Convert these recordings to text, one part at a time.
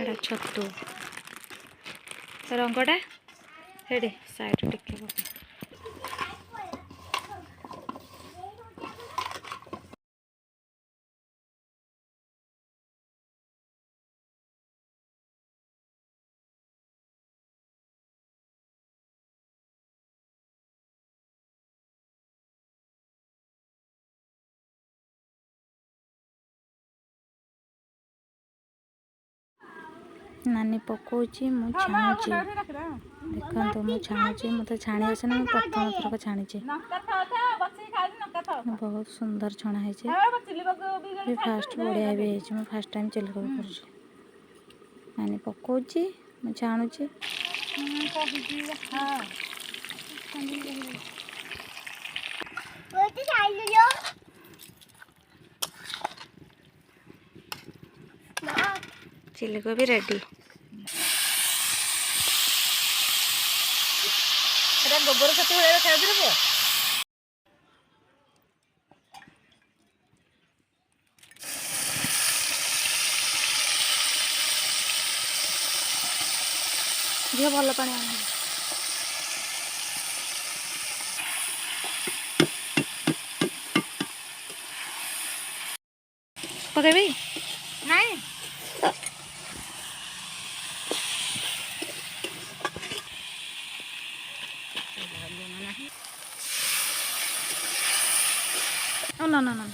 एड़ा छतु रंगटा हेडे साइड टिके नानी पकाउची मु छाणुची देखो मु छाणुची मत छाणी आसे ना प्रथम थरक छाणीचे बहुत सुंदर छणा है फास्ट बढ़िया भी है मु फास्ट टाइम चिल्ली कोबी करूची नानी पकाउची मु छाणुची चिल्ली कोबी रेडी गोबर खत झील भल पानी पकेबी नहीं ना ना ना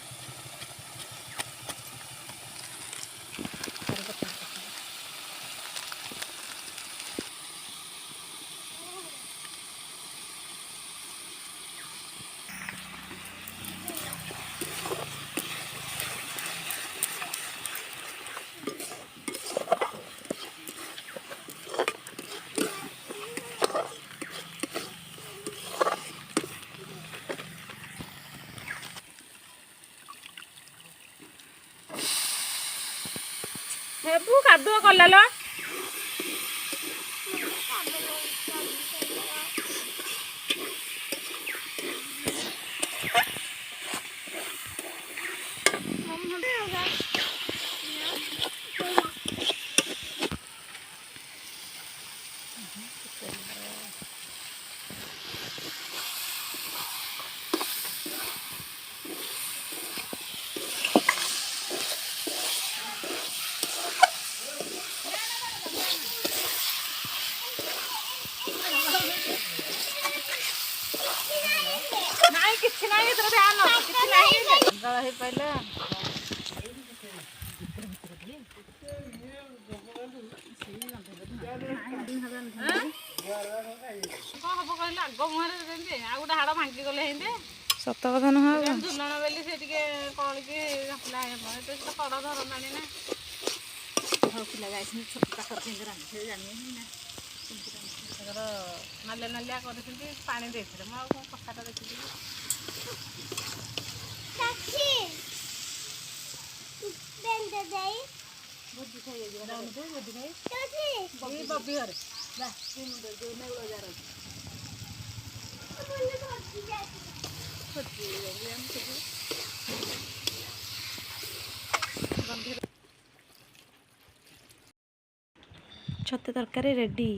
हेबू कादुआ कला लो पहले सत कथा नुह झुलन बोली से कौन कि कड़ धरंतानी ना पिला जाए छोट पाखर जानी नालिया नालिया कर पानी देते मुझे कथाटा देखी भोजी खाई बबी घर छतु तरकारी रेडी।